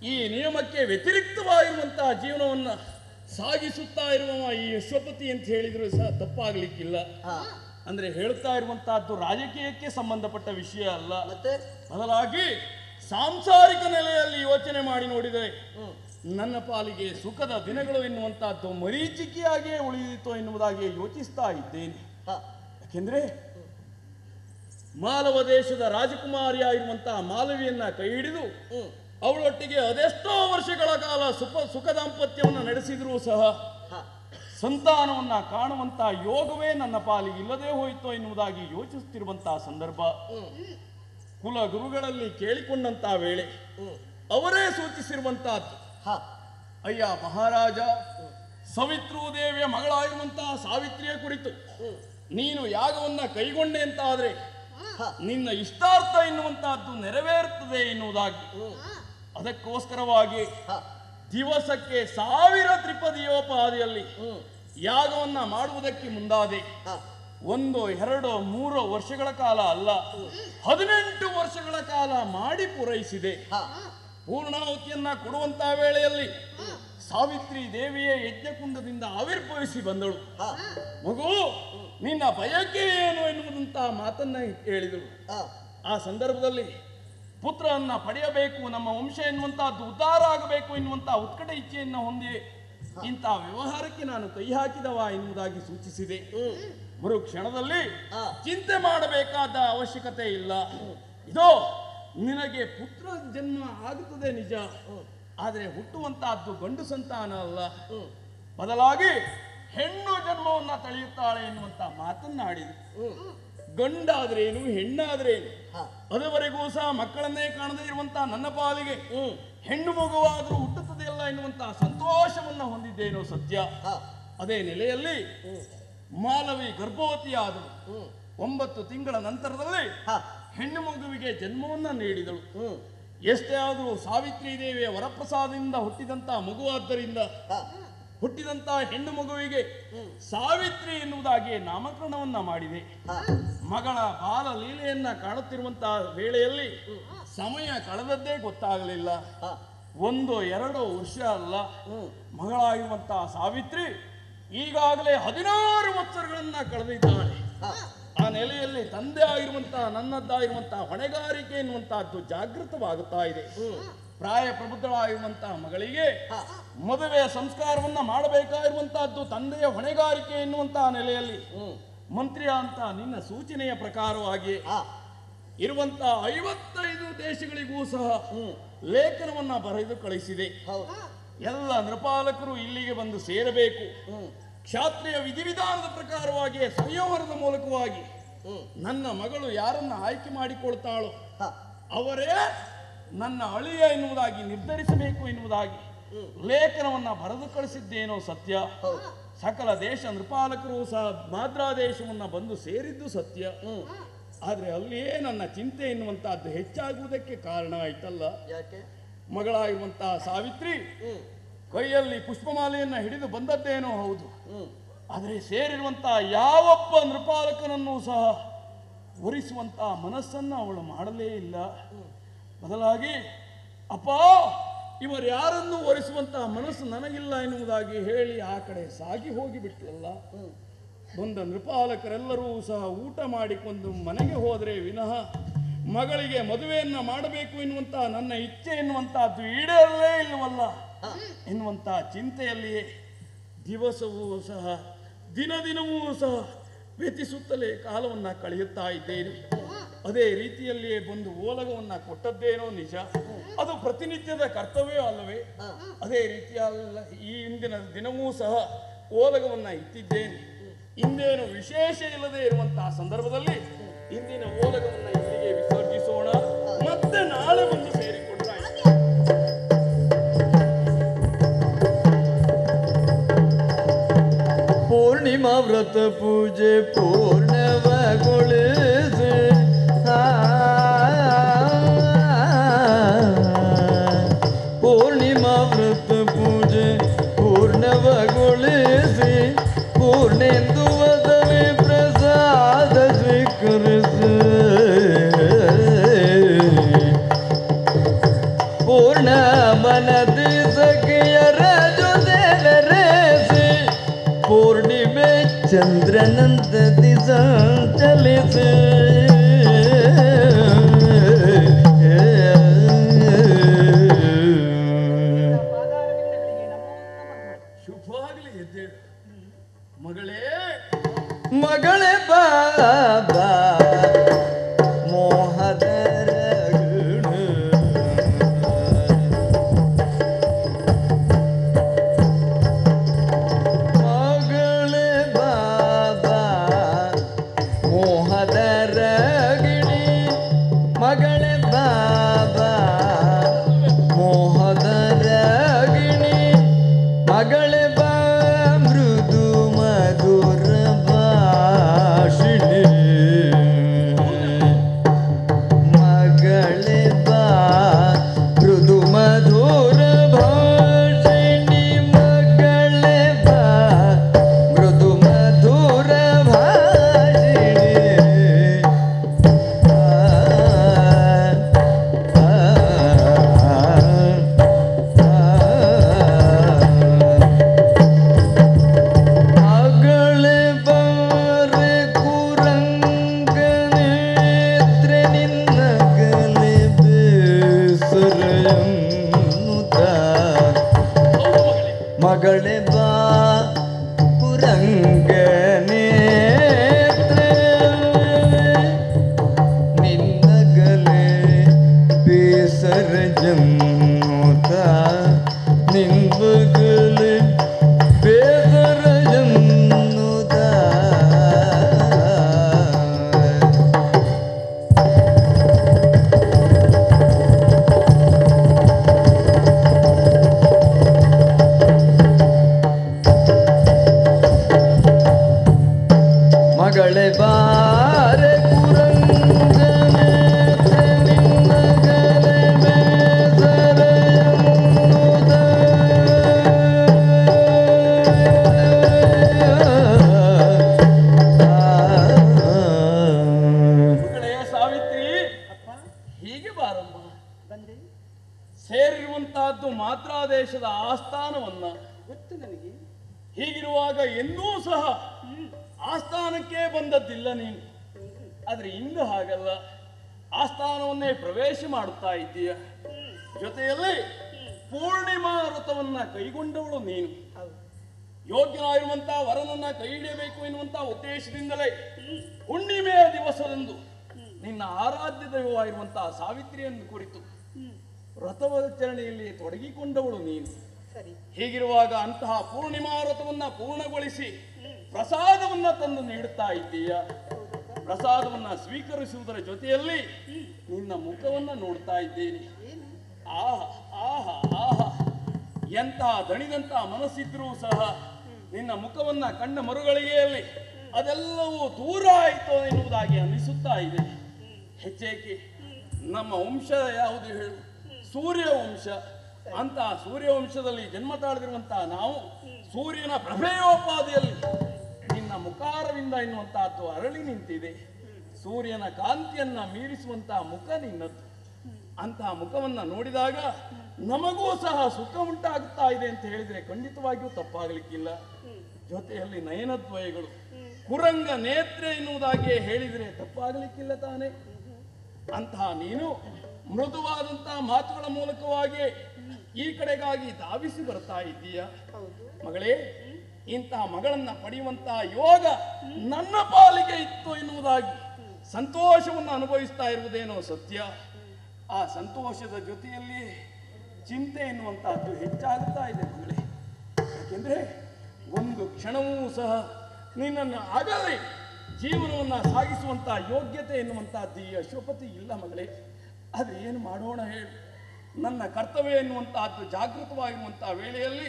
ಈ ನಿಯಮಕ್ಕೆ ವ್ಯತಿರಿಕ್ತವಾಗಿರುವಂತಹ ಜೀವನವನ್ನು ಸಾಗಿಸುತ್ತಾ ಇರುವವ ಈ ಯಶೋಪತಿ ಅಂತ ಹೇಳಿದ್ರು ಸಹ ತಪ್ಪಾಗ್ಲಿಕ್ಕಿಲ್ಲ. ಅಂದ್ರೆ ಹೇಳ್ತಾ ಇರುವಂತಹದ್ದು ರಾಜಕೀಯಕ್ಕೆ ಸಂಬಂಧಪಟ್ಟ ವಿಷಯ ಅಲ್ಲ, ಬದಲಾಗಿ ಸಾಂಸಾರಿಕ ನೆಲೆಯಲ್ಲಿ ಯೋಚನೆ ಮಾಡಿ ನೋಡಿದರೆ ನನ್ನ ಪಾಲಿಗೆ ಸುಖದ ದಿನಗಳು ಎನ್ನುವಂತಹದ್ದು ಮರೀಚಿಕೆಯಾಗಿಯೇ ಉಳಿದಿತ್ತು ಎನ್ನುವುದಾಗಿ ಯೋಚಿಸ್ತಾ ಇದ್ದೇನೆ. ಯಾಕೆಂದ್ರೆ ಮಾಲವ ದೇಶದ ರಾಜಕುಮಾರಿಯಾಗಿರುವಂತಹ ಮಾಲವಿಯನ್ನ ಕೈ ಹಿಡಿದು ಅವಳೊಟ್ಟಿಗೆ ಅದೆಷ್ಟೋ ವರ್ಷಗಳ ಕಾಲ ಸುಖ ದಾಂಪತ್ಯವನ್ನು ನಡೆಸಿದರೂ ಸಹ ಸಂತಾನವನ್ನ ಕಾಣುವಂತಹ ಯೋಗವೇ ನನ್ನ ಪಾಲಿಗೆ ಇಲ್ಲದೆ ಹೋಯಿತೋ ಎನ್ನುವುದಾಗಿ ಯೋಚಿಸುತ್ತಿರುವಂತಹ ಸಂದರ್ಭ ಕುಲ ಗುರುಗಳಲ್ಲಿ ಕೇಳಿಕೊಂಡಂತಹ ವೇಳೆ ಅವರೇ ಸೂಚಿಸಿರುವಂತಹದ್ದು, ಅಯ್ಯ ಮಹಾರಾಜ, ಸವಿತೃದೇವಿಯ ಮಗಳಾಗಿರುವಂತಹ ಸಾವಿತ್ರಿಯ ಕುರಿತು ನೀನು ಯಾಗವನ್ನ ಕೈಗೊಂಡೆ ಅಂತ ಆದ್ರೆ ನಿನ್ನ ಇಷ್ಟಾರ್ಥ ಎನ್ನುವಂತಹದ್ದು ನೆರವೇರುತ್ತದೆ ಎನ್ನುವುದಾಗಿ, ಅದಕ್ಕೋಸ್ಕರವಾಗಿ ದಿವಸಕ್ಕೆ 1000 ತ್ರಿಪದಿಯೋಪಾದಿಯಲ್ಲಿ ಯಾಗವನ್ನ ಮಾಡುವುದಕ್ಕೆ ಮುಂದಾದೆ. 1, 2, 3 ವರ್ಷಗಳ ಕಾಲ ಅಲ್ಲ, 18 ವರ್ಷಗಳ ಕಾಲ ಮಾಡಿ ಪೂರೈಸಿದೆ. ಪೂರ್ಣಾಹುತಿಯನ್ನ ಕೊಡುವಂತಹ ವೇಳೆಯಲ್ಲಿ ಸಾವಿತ್ರಿ ದೇವಿಯೇ ಯಜ್ಞಕುಂಡದಿಂದ ಆವಿರ್ಭವಿಸಿ ಬಂದಳು. ಮಗು, ನಿನ್ನ ಬಯಕೆ ಏನು ಎನ್ನುವಂತಹ ಮಾತನ್ನ ಹೇಳಿದಳು. ಆ ಸಂದರ್ಭದಲ್ಲಿ ಪುತ್ರರನ್ನ ಪಡೆಯಬೇಕು, ನಮ್ಮ ವಂಶ ಎನ್ನುವಂತಹದ್ದು ಉದ್ಧಾರ ಆಗಬೇಕು ಎನ್ನುವಂತಹ ಉತ್ಕಟ ಇಚ್ಛೆಯನ್ನು ಹೊಂದಿ ಇಂತಹ ವ್ಯವಹಾರಕ್ಕೆ ನಾನು ಕೈ ಹಾಕಿದವ ಎನ್ನುವುದಾಗಿ ಸೂಚಿಸಿದೆ. ಮರು ಕ್ಷಣದಲ್ಲಿ ಚಿಂತೆ ಮಾಡಬೇಕಾದ ಅವಶ್ಯಕತೆ ಇಲ್ಲ. ಇದೋ ನಿನಗೆ ಪುತ್ರ ಜನ್ಮ ಆಗುತ್ತದೆ ನಿಜ, ಆದರೆ ಹುಟ್ಟುವಂತಹದ್ದು ಗಂಡು ಸಂತಾನ ಅಲ್ಲ, ಬದಲಾಗಿ ಹೆಣ್ಣು ಜನ್ಮವನ್ನ ತಳೆಯುತ್ತಾಳೆ ಎನ್ನುವಂತ ಮಾತನ್ನಾಡಿದೆ. ಗಂಡಾದ್ರೇನು ಹೆಣ್ಣಾದ್ರೇನು, ಅದುವರೆಗೂ ಸಹ ಮಕ್ಕಳನ್ನೇ ಕಾಣದೇ ಇರುವಂತಹ ನನ್ನ ಪಾಲಿಗೆ ಹೆಣ್ಣು ಮಗುವಾದರೂ ಹುಟ್ಟುತ್ತದೆಯಲ್ಲ ಎನ್ನುವಂತಹ ಸಂತೋಷವನ್ನ ಹೊಂದಿದ್ದೇನೋ ಸತ್ಯ. ಅದೇ ನೆಲೆಯಲ್ಲಿ ಮಾಲವಿ ಗರ್ಭವತಿಯಾದಳು. 9 ತಿಂಗಳ ನಂತರದಲ್ಲಿ ಹೆಣ್ಣು ಮಗುವಿಗೆ ಜನ್ಮವನ್ನ ನೀಡಿದಳು. ಎಷ್ಟೇ ಆದರೂ ಸಾವಿತ್ರಿ ದೇವಿಯ ವರಪ್ರಸಾದದಿಂದ ಹುಟ್ಟಿದಂತಹ ಮಗುವಾದ್ದರಿಂದ ಹುಟ್ಟಿದಂತಹ ಹೆಣ್ಣು ಮಗುವಿಗೆ ಸಾವಿತ್ರಿ ಎನ್ನುವುದಾಗಿ ನಾಮಕರಣವನ್ನ ಮಾಡಿದೆ. ಮಗಳ ಬಾಲ ಲೀಲೆಯನ್ನ ಕಾಣುತ್ತಿರುವಂತಹ ವೇಳೆಯಲ್ಲಿ ಸಮಯ ಕಳೆದದ್ದೇ ಗೊತ್ತಾಗಲಿಲ್ಲ. 1, 2 ವರ್ಷ ಅಲ್ಲ, ಮಗಳಾಗಿರುವಂತಹ ಸಾವಿತ್ರಿ ಈಗಾಗಲೇ 16 ವತ್ಸರಗಳನ್ನ ಕಳೆದಿದ್ದಾಳೆ. ಆ ನೆಲೆಯಲ್ಲಿ ತಂದೆ ಆಗಿರುವಂತಹ ನನ್ನದ್ದಾಗಿರುವಂತಹ ಹೊಣೆಗಾರಿಕೆ ಎನ್ನುವಂತಹದ್ದು ಜಾಗೃತವಾಗುತ್ತಾ ಇದೆ. ಪ್ರಾಯ ಪ್ರಬುದ್ಧಳಾಗಿರುವಂತಹ ಮಗಳಿಗೆ ಮದುವೆಯ ಸಂಸ್ಕಾರವನ್ನ ಮಾಡಬೇಕಾಗಿರುವಂತಹದ್ದು ತಂದೆಯ ಹೊಣೆಗಾರಿಕೆ ಎನ್ನುವಂತಹ ನೆಲೆಯಲ್ಲಿ ಮಂತ್ರಿಯ ಅಂತ ನಿನ್ನ ಸೂಚನೆಯ ಪ್ರಕಾರವಾಗಿ ಇರುವಂತಹ 55 ದೇಶಗಳಿಗೂ ಸಹ ಲೇಖನವನ್ನ ಬರೆದು ಕಳಿಸಿದೆ. ಎಲ್ಲ ನೃಪಾಲಕರು ಇಲ್ಲಿಗೆ ಬಂದು ಸೇರಬೇಕು. ಕ್ಷಾತ್ರಿಯ ವಿಧಿವಿಧಾನದ ಪ್ರಕಾರವಾಗಿ ಸಂಯೋಗದ ಮೂಲಕವಾಗಿ ನನ್ನ ಮಗಳು ಯಾರನ್ನ ಆಯ್ಕೆ ಮಾಡಿಕೊಳ್ತಾಳೋ ಅವರೇ ನನ್ನ ಅಳಿಯ ಎನ್ನುವುದಾಗಿ ನಿರ್ಧರಿಸಬೇಕು ಎನ್ನುವುದಾಗಿ ಲೇಖನವನ್ನ ಬರೆದು ಕಳಿಸಿದ್ದೇನೋ ಸತ್ಯ. ಸಕಲ ದೇಶ ನೃಪಾಲಕರು ಸಹ ಮಾದ್ರಾ ದೇಶವನ್ನ ಬಂದು ಸೇರಿದ್ದು ಸತ್ಯ. ಆದ್ರೆ ಅಲ್ಲಿಯೇ ನನ್ನ ಚಿಂತೆ ಎನ್ನುವಂತಹದ್ದು ಹೆಚ್ಚಾಗುವುದಕ್ಕೆ ಕಾರಣ ಆಯ್ತಲ್ಲ. ಯಾಕೆ? ಮಗಳಾಗಿರುವಂತಹ ಸಾವಿತ್ರಿ ಕೈಯಲ್ಲಿ ಪುಷ್ಪಮಾಲೆಯನ್ನ ಹಿಡಿದು ಬಂದದ್ದೇನೋ ಹೌದು, ಆದರೆ ಸೇರಿರುವಂತಹ ಯಾವೊಬ್ಬ ನೃಪಾಲಕನನ್ನು ಸಹ ಒರಿಸುವಂತಹ ಮನಸ್ಸನ್ನ ಅವಳು ಮಾಡಲೇ ಇಲ್ಲ. ಬದಲಾಗಿ ಅಪ್ಪ, ಇವರು ಯಾರನ್ನು ಒರಿಸುವಂತಹ ಮನಸ್ಸು ನನಗಿಲ್ಲ ಎನ್ನುವುದಾಗಿ ಹೇಳಿ ಆ ಕಡೆ ಸಾಗಿ ಹೋಗಿಬಿಟ್ಲಲ್ಲ. ಬಂದ ನೃಪಾಲಕರೆಲ್ಲರೂ ಸಹ ಊಟ ಮಾಡಿಕೊಂಡು ಮನೆಗೆ ಹೋದರೆ ವಿನಃ ಮಗಳಿಗೆ ಮದುವೆಯನ್ನ ಮಾಡಬೇಕು ಎನ್ನುವಂತಹ ನನ್ನ ಇಚ್ಛೆ ಎನ್ನುವಂತಹದ್ದು ಈಡೇರಲೇ ಇಲ್ಲವಲ್ಲ ಎನ್ನುವಂತಹ ಚಿಂತೆಯಲ್ಲಿಯೇ ದಿವಸವೂ ಸಹ ದಿನವೂ ಸಹ ವ್ಯತಿಸುತ್ತಲೇ ಕಾಲವನ್ನ ಕಳೆಯುತ್ತಾ ಇದ್ದೇನೆ. ಅದೇ ರೀತಿಯಲ್ಲಿಯೇ ಬಂದು ಓಲಗವನ್ನ ಕೊಟ್ಟದ್ದೇನೋ ನಿಜ, ಅದು ಪ್ರತಿನಿತ್ಯದ ಕರ್ತವ್ಯ ಅಲ್ಲವೇ? ಅದೇ ರೀತಿಯಲ್ಲ ಈ ಇಂದಿನ ದಿನವೂ ಸಹ ಓಲಗವನ್ನ ಇಟ್ಟಿದ್ದೇನೆ. ಇಂದೇನು ವಿಶೇಷ ಇಲ್ಲದೆ ಇರುವಂತಹ ಸಂದರ್ಭದಲ್ಲಿ ಇಂದಿನ ಓಲಗವನ್ನ ಇಲ್ಲಿಗೆ ವಿಸರ್ಜಿಸೋಣ, ಮತ್ತೆ ನಾಳೆ ಬಂದು ಸೇರಿಕೊಂಡ್ರೆ ಪೂರ್ಣಿಮಾ ವ್ರತ ಪೂಜೆ ಪೂರ್ಣವಗೊಳಿಸಿ ಪೂರ್ಣಿಮಾ ವ್ರತ ಪೂಜೆ ಪೂರ್ಣವಗೊಳಿಸಿ ಪೂರ್ಣೆಂದು ವದನೆ ಪ್ರಸಾದ ಸ್ವೀಕರಿಸಿ ಪೂರ್ಣ ಮನದಿ ಸಖಿಯರ ಜೊತೆ ಬೆರೆಸಿ ಪೂರ್ಣಿಮೆ ಚಂದ್ರನಂದ ದಿಸ ಚಲಿಸಿ ಶುಭವಾಗಲಿ ಎದ್ದೇಳು ಮಗಳೇ. ಮಗಳೇ ಬಾಬಾ ಮೋಹದರ ಮಗಳೇ ಬಾಬಾ ಮೋಹದರ ಗಿಣಿ ಮಗಳೇ ಬಾಬಾ ಮೋಹದರ ಗಿಣಿ ಮಗಳೇ ಬಾ ಮೃದು ಮಧುರ ಭಾಷಿಣಿ ಮಗಳೇ ಬಾ ಮೃದು ಮಧುರ ಭಾಷಿಣಿ ಮಗಳೇ ಬಾ ಮೃದು ಮಧುರ ಭಾಷಿಣಿ ಮಗಳೇ ಬಾರೆ ಕುರಂಗನೇತ್ರೆ ನಿನ್ನಗಲೇ ಬೇಸರಯನ್ನುತ್ತ ಮಗಳೇ ಬಾ ಕುರಂಗನೇತ್ರೆ ನಿನ್ನಗಲೇ ಬೇಸರ ಜನ್ನುತ್ತ ನಿನ್ನಗಲೇ ಬೇಸರ ಜನ್ನುತ್ತ ಮಗಳೇ ಬಾರೆ ಕುರಂಗನೇತ್ರೆ ನಿನ್ನಗಲೇ ಬೇಸರ ಎನ್ನುತ್ತ ಮಗಳೇ ಸಾವಿತ್ರಿ, ಹೀಗೆ ಬಾರಮ್ಮ. ಸೇರಿರುವಂತಹದ್ದು ಮಾತ್ರಾದೇಶದ ಆಸ್ಥಾನವನ್ನ. ಗೊತ್ತು ನನಗೆ. ಹೀಗಿರುವಾಗ ಎಂದೂ ಸಹ ಆಸ್ಥಾನಕ್ಕೆ ಬಂದದ್ದಿಲ್ಲ ನೀನು. ಆದ್ರೆ ಇಂದು ಹಾಗಲ್ಲ, ಆಸ್ಥಾನವನ್ನೇ ಪ್ರವೇಶ ಮಾಡುತ್ತಾ ಇದ್ದೀಯ. ಜೊತೆಯಲ್ಲಿ ಪೂರ್ಣಿಮಾ ವ್ರತವನ್ನ ಕೈಗೊಂಡವಳು ನೀನು. ಯೋಗ್ಯನಾಗಿರುವಂತಹ ವರನನ್ನ ಕೈ ಹಿಡಿಯಬೇಕು ಎನ್ನುವಂತಹ ಉದ್ದೇಶದಿಂದಲೇ ಹುಣ್ಣಿಮೆಯ ದಿವಸದಂದು ನಿನ್ನ ಆರಾಧ್ಯ ದೈವವಾಗಿರುವಂತಹ ಸಾವಿತ್ರಿಯನ್ನು ಕುರಿತು ವ್ರತವಾಚರಣೆಯಲ್ಲಿ ತೊಡಗಿಕೊಂಡವಳು ನೀನು. ಸರಿ. ಹೀಗಿರುವಾಗ ಅಂತಹ ಪೂರ್ಣಿಮಾ ವ್ರತವನ್ನ ಪೂರ್ಣಗೊಳಿಸಿ ಪ್ರಸಾದವನ್ನ ತಂದು ನೀಡುತ್ತಾ ಇದ್ದೀಯ. ಪ್ರಸಾದವನ್ನ ಸ್ವೀಕರಿಸುವುದರ ಜೊತೆಯಲ್ಲಿ ನಿನ್ನ ಮುಖವನ್ನ ನೋಡ್ತಾ ಇದ್ದೇನೆ. ಆಹ ಆಹ ಆಹ, ಎಂತಹ ದಣಿದಂತಹ ಮನಸ್ಸಿದ್ರೂ ಸಹ ನಿನ್ನ ಮುಖವನ್ನ ಕಂಡ ಮರುಗಳಿಗೆಯಲ್ಲಿ ಅದೆಲ್ಲವೂ ದೂರ ಆಯಿತು ಎನ್ನುವುದಾಗಿ ಅನಿಸುತ್ತಾ ಇದೆ. ಹೆಚ್ಚೇಕೆ ನಮ್ಮ ವಂಶ ಯಾವುದು ಹೇಳು? ಸೂರ್ಯವಂಶ. ಅಂತಹ ಸೂರ್ಯವಂಶದಲ್ಲಿ ಜನ್ಮ ತಾಳದಿರುವಂತಹ ನಾವು ಸೂರ್ಯನ ಪ್ರಭೆಯೋಪಾದಿಯಲ್ಲಿ ನಿನ್ನ ಮುಖಾರವಿಂದ ಎನ್ನುವಂತಹದ್ದು ಅರಳಿ ನಿಂತಿದೆ. ಸೂರ್ಯನ ಕಾಂತಿಯನ್ನ ಮೀರಿಸುವಂತಹ ಮುಖ ನಿನ್ನದ್ದು. ಅಂತಹ ಮುಖವನ್ನ ನೋಡಿದಾಗ ನಮಗೂ ಸಹ ಸುಖ ಉಂಟಾಗುತ್ತಾ ಇದೆ ಅಂತ ಹೇಳಿದ್ರೆ ಖಂಡಿತವಾಗಿಯೂ ತಪ್ಪಾಗಲಿಕ್ಕಿಲ್ಲ. ಜೊತೆಯಲ್ಲಿ ನಯನದ್ವಯಗಳು ಕುರಂಗ ನೇತ್ರೆ ಎನ್ನುವುದಾಗಿಯೇ ಹೇಳಿದರೆ ತಪ್ಪಾಗಲಿಕ್ಕಿಲ್ಲ ತಾನೆ. ಅಂತಹ ನೀನು ಮೃದುವಾದಂತಹ ಮಾತುಗಳ ಮೂಲಕವಾಗಿ ಈ ಕಡೆಗಾಗಿ ಧಾವಿಸಿ ಬರ್ತಾ ಇದ್ದೀಯ. ಮಗಳೇ, ಇಂತಹ ಮಗಳನ್ನ ಪಡೆಯುವಂತಹ ಯೋಗ ನನ್ನ ಪಾಲಿಗೆ ಇತ್ತು ಎನ್ನುವುದಾಗಿ ಸಂತೋಷವನ್ನು ಅನುಭವಿಸ್ತಾ ಇರುವುದೇನೋ ಸತ್ಯ. ಆ ಸಂತೋಷದ ಜೊತೆಯಲ್ಲಿ ಚಿಂತೆ ಎನ್ನುವಂತಹದ್ದು ಹೆಚ್ಚಾಗುತ್ತಾ ಇದೆ ಮಗಳೇ. ಯಾಕೆಂದ್ರೆ ಒಂದು ಕ್ಷಣವೂ ಸಹ ನಿನ್ನನ್ನು ಅಗಲಿ ಜೀವನವನ್ನು ಸಾಗಿಸುವಂತಹ ಯೋಗ್ಯತೆ ಎನ್ನುವಂತಹದ್ದು ಈ ಅಶ್ವಪತಿ ಇಲ್ಲ ಮಗಳೇ. ಆದರೆ ಏನು ಮಾಡೋಣ ಹೇಳು? ನನ್ನ ಕರ್ತವ್ಯ ಎನ್ನುವಂತಹದ್ದು ಜಾಗೃತವಾಗಿರುವಂತಹ ವೇಳೆಯಲ್ಲಿ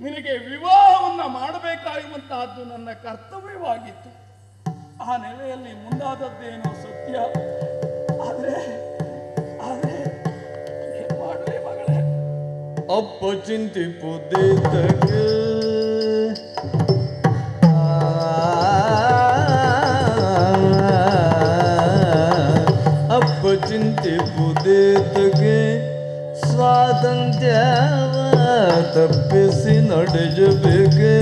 ನಿನಗೆ ವಿವಾಹವನ್ನ ಮಾಡಬೇಕಾಗಿರುವಂತಹದ್ದು ನನ್ನ ಕರ್ತವ್ಯವಾಗಿತ್ತು. ಆ ನೆಲೆಯಲ್ಲಿ ಮುಂದಾದದ್ದೇನೋ ಸತ್ಯ. ಆದರೆ ಆದರೆ ಏನ್ ಮಾಡಲೇ ಮಗಳೇ? ಅಪ್ಪ ಚಿಂತಿಪುದೇತಗೆ ಅಪ್ಪ ಚಿಂತಿಪುದೇತಗೆ ಸ್ವಾತಂತ್ರ್ಯವ ತಪ್ಪಿಸಿ ನಡೆಯಬೇಕೆ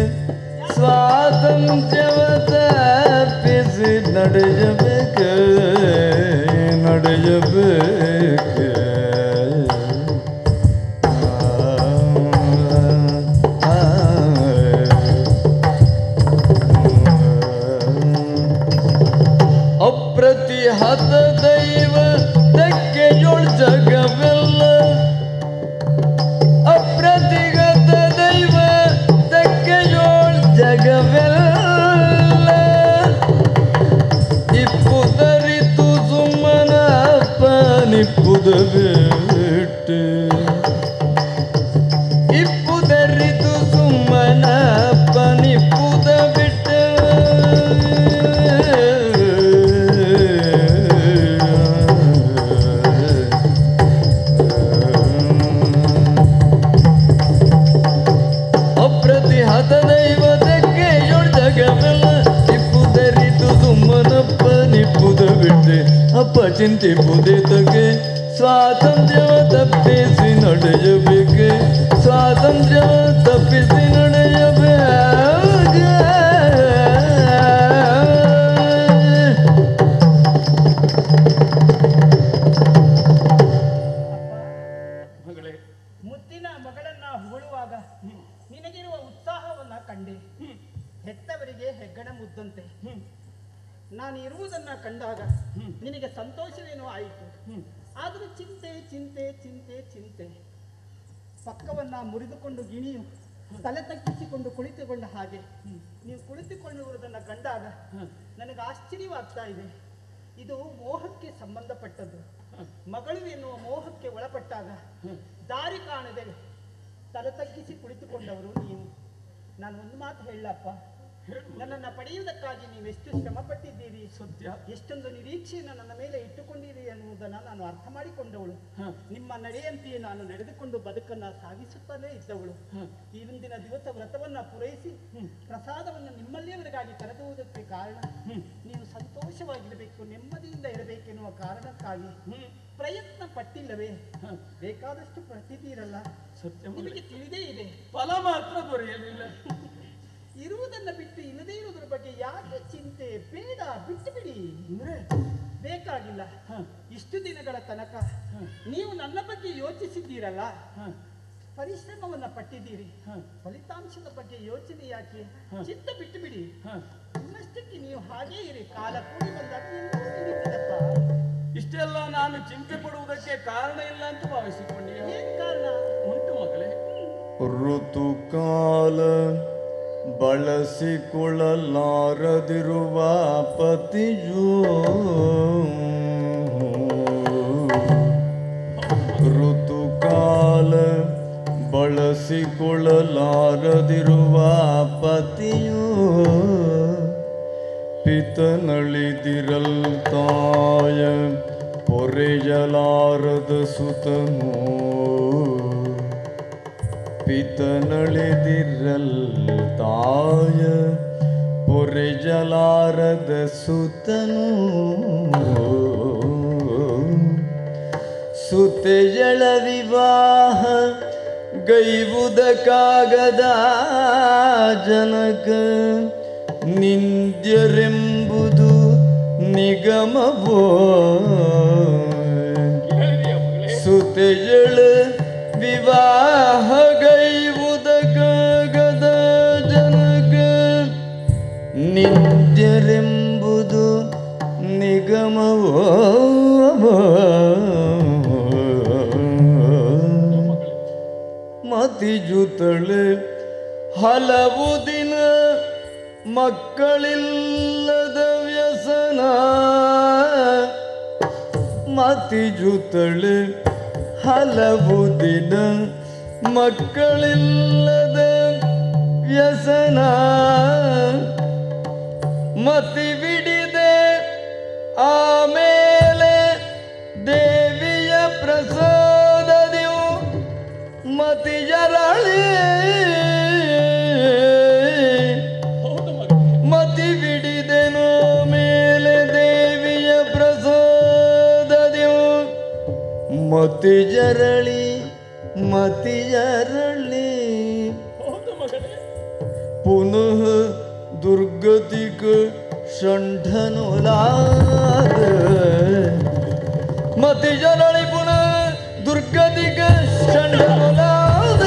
ಸ್ವಾತಂತ್ರ್ಯವ ತಪ್ಪಿಸಿ ನಡೆಯಬೇಕೆ ನಡೆಯಬೇಕೆ ಅಪ್ರತಿಹತ ದೈವ ತೆಕ್ಕೆಯೊಳ್ ಜಗವೆಲ್ಲ ಅಪ್ರತಿಗತ ದೈವ ತೆಕ್ಕೆಯೊಳ್ ಜಗವೆಲ್ಲ ಇಪ್ಪುದರಿತು ಸುಮ್ಮನಪ್ಪ ನಿಪ್ಪುದ ಬಿಟ್ಟು ಇಪ್ಪುದರಿತು ಸುಮ್ಮನಪ್ಪ ನಿಪ್ಪುದ ಬಿಟ್ಟು ಅಪ್ಪ ಚಿಂತೆ ಪುದೇತಕ್ಕೆ ಸ್ವಾತಂತ್ರ್ಯವ ತಪ್ಪಿಸಿ ನಡೆಯಬೇಕೆ ಸ್ವಾತಂತ್ರ್ಯವ ತಪ್ಪಿಸಿ ನಡೆಯಬೇಕೆ ಮಗಳೇ, ಮುದ್ದಿನ ಮಗಳನ್ನ ಹೊಗಳುವಾಗ ನಿನಗಿರುವ ಉತ್ಸಾಹವನ್ನ ಕಂಡೆ. ಹೆತ್ತವರಿಗೆ ಹೆಗ್ಗಣ ಮುದ್ದಂತೆ ನಾನು ಇರುವುದನ್ನ ಕಂಡಾಗ ನಿನಗೆ ಸಂತೋಷವೇನೋ ಆಯಿತು. ಆದರೂ ಚಿಂತೆ ಚಿಂತೆ ಚಿಂತೆ ಚಿಂತೆ. ಪಕ್ಕವನ್ನ ಮುರಿದುಕೊಂಡು ಗಿಣಿಯು ತಲೆ ತಗ್ಗಿಸಿಕೊಂಡು ಕುಳಿತುಕೊಂಡ ಹಾಗೆ ನೀವು ಕುಳಿತುಕೊಳ್ಳುವುದನ್ನು ಕಂಡಾಗ ನನಗೆ ಆಶ್ಚರ್ಯವಾಗ್ತಾ ಇದೆ. ಇದು ಮೋಹಕ್ಕೆ ಸಂಬಂಧಪಟ್ಟದ್ದು. ಮಗಳು ಎನ್ನುವ ಮೋಹಕ್ಕೆ ಒಳಪಟ್ಟಾಗ ದಾರಿ ಕಾಣದೆ ತಲೆ ತಗ್ಗಿಸಿ ಕುಳಿತುಕೊಂಡವರು ನೀವು. ನಾನು ಒಂದು ಮಾತು ಹೇಳಪ್ಪ, ನನ್ನನ್ನು ಪಡೆಯುವುದಕ್ಕಾಗಿ ನೀವೆಷ್ಟು ಶ್ರಮ ಪಟ್ಟಿದ್ದೀರಿ, ಸತ್ಯ, ಎಷ್ಟೊಂದು ನಿರೀಕ್ಷೆಯನ್ನು ನನ್ನ ಮೇಲೆ ಇಟ್ಟುಕೊಂಡಿರಿ ಎನ್ನುವುದನ್ನು ನಾನು ಅರ್ಥ ಮಾಡಿಕೊಂಡವಳು. ನಿಮ್ಮ ನಡೆಯಂತೆಯೇ ನಾನು ನಡೆದುಕೊಂಡು ಬದುಕನ್ನು ಸಾಗಿಸುತ್ತಲೇ ಇದ್ದವಳು. ಈ ಮುಂದಿನ ದಿವಸ ವ್ರತವನ್ನ ಪೂರೈಸಿ ಪ್ರಸಾದವನ್ನು ನಿಮ್ಮಲ್ಲಿಯವರಿಗಾಗಿ ತರದುವುದಕ್ಕೆ ಕಾರಣ ನೀವು ಸಂತೋಷವಾಗಿರಬೇಕು, ನೆಮ್ಮದಿಯಿಂದ ಇರಬೇಕೆನ್ನುವ ಕಾರಣಕ್ಕಾಗಿ ಪ್ರಯತ್ನ ಪಟ್ಟಿಲ್ಲವೇ? ಬೇಕಾದಷ್ಟು ಪಟ್ಟಿದ್ದೀರಲ್ಲ, ನಿಮಗೆ ತಿಳಿದೇ ಇದೆ. ಫಲ ಮಾತ್ರ ದೊರೆಯಲಿಲ್ಲ. ಇರುವುದನ್ನ ಬಿಟ್ಟು ಇಲ್ಲದೇ ಇರುವುದರ ಬಗ್ಗೆ ಯಾಕೆ ಚಿಂತೆ? ಬೇಡ, ಬಿಟ್ಟು ಬಿಡಿ. ಬೇಕಾಗಿಲ್ಲ. ಇಷ್ಟು ದಿನಗಳ ತನಕ ನೀವು ನನ್ನ ಬಗ್ಗೆ ಯೋಚಿಸಿದ್ದೀರಲ್ಲ, ಪರಿಶ್ರಮವನ್ನ ಪಟ್ಟಿದ್ದೀರಿ. ಫಲಿತಾಂಶದ ಬಗ್ಗೆ ಯೋಚನೆ ಯಾಕೆ? ಚಿಂತೆ ಬಿಟ್ಟು ಬಿಡಿ. ನಿಮ್ಮಷ್ಟಕ್ಕೆ ನೀವು ಹಾಗೇ ಇರಿ. ಕಾಲ ಕೂಡಿ ಬಂದಾಗ ಎಲ್ಲವೂ ನಡೀತದಪ್ಪ. ಇಷ್ಟೆಲ್ಲ ನಾನು ಚಿಂತೆ ಪಡುವುದಕ್ಕೆ ಕಾರಣ ಇಲ್ಲ ಅಂತ ಭಾವಿಸಿಕೊಂಡೆ. ಏನ್ ಕಾರಣ ಉಂಟು ಮಗಳೇ. ಋತುಕಾಲ ಬಳಸಿಕೊಳ್ಳಲಾರದಿರುವ ಪತಿಯು ಋತುಕಾಲ ಬಳಸಿಕೊಳ್ಳಲಾರದಿರುವ ಪತಿಯು ಪಿತನಳಿದಿರಲ್ ತಾಯ ಪೊರೆಯಲಾರದ ಸುತನು ಪಿತನಳಿದಿರಲ್ ತಾಯ ಪೊರೆಯಲಾರದ ಸುತನು ಸುತೆಯಳ ವಿವಾಹ ಗೈವುದಕ್ಕಾಗದ ಜನಕ ನಿಂದ್ಯರೆಂಬುದು ನಿಗಮವೋ ಸುತೆಯಳ ವಿವಾಹ ಗೈವುದಕ್ಕಾಗದ ಜನಕ ನಿಂದ್ಯರೆಂಬುದು ನಿಗಮವೋ ಮತಿಜುತಳೆ ಹಲವು ದಿನ ಮಕ್ಕಳಿಲ್ಲದ ವ್ಯಸನ ಮತಿಜುತಳೆ ಹಲವು ದಿನ ಮಕ್ಕಳಿಲ್ಲದ ವ್ಯಸನ ಮತಿವಿಡಿದೆ ಆಮೇಲೆ ದೇವಿಯ ಪ್ರಸಾದದಿಯು ಮತಿಜರಳಿ ಮತಿವಿಡಿದೆನೋ ಮೇಲೆ ದೇವಿಯ ಪ್ರಸಾದದಿಯು ಮತಿಜರಳಿ ಮತಿಯರಳಿ ಹೌದು ಮಗಳೇ. ಪುನಃ ದುರ್ಗತಿಕ ಷಂಢನುಲಾದ ಮತಿಯರಳಿ ಪುನಃ ದುರ್ಗತಿಕ ಷಂಢನುಲಾದ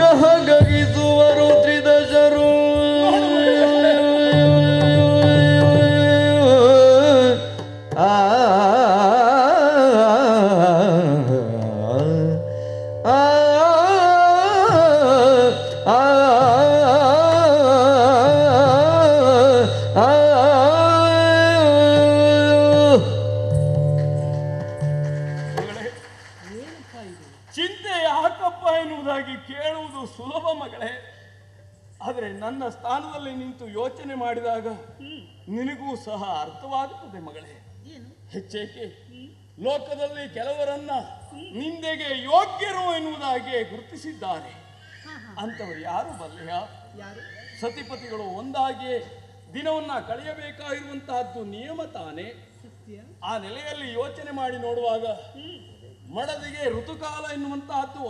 ಗಹ ಗಗಿಸುವರು ತ್ರಿದಶರು ಆ ಚಿಂತೆ ಯಾಕಪ್ಪ ಎನ್ನುವುದಾಗಿ ಕೇಳುವುದು ಸುಲಭ ಮಗಳೇ. ಆದರೆ ನನ್ನ ಸ್ಥಾನದಲ್ಲಿ ನಿಂತು ಯೋಚನೆ ಮಾಡಿದಾಗ ನಿನಗೂ ಸಹ ಅರ್ಥವಾಗುತ್ತದೆ ಮಗಳೇ. ಹೆಚ್ಚೇಕೆ ಲೋಕದಲ್ಲಿ ಕೆಲವರನ್ನ ನಿಂದೆಗೆ ಯೋಗ್ಯರು ಎನ್ನುವುದಾಗಿ ಗುರುತಿಸಿದ್ದಾರೆ. ಅಂತವರು ಯಾರು ಬಲ್ಲೆಯ? ಸತಿಪತಿಗಳು ಒಂದಾಗಿ ದಿನವನ್ನ ಕಳೆಯಬೇಕಾಗಿರುವಂತಹದ್ದು ನಿಯಮ ತಾನೇ. ಆ ನೆಲೆಯಲ್ಲಿ ಯೋಚನೆ ಮಾಡಿ ನೋಡುವಾಗ ಮಡದಿಗೆ ಋತುಕಾಲ ಎನ್ನುವಂತಹದ್ದು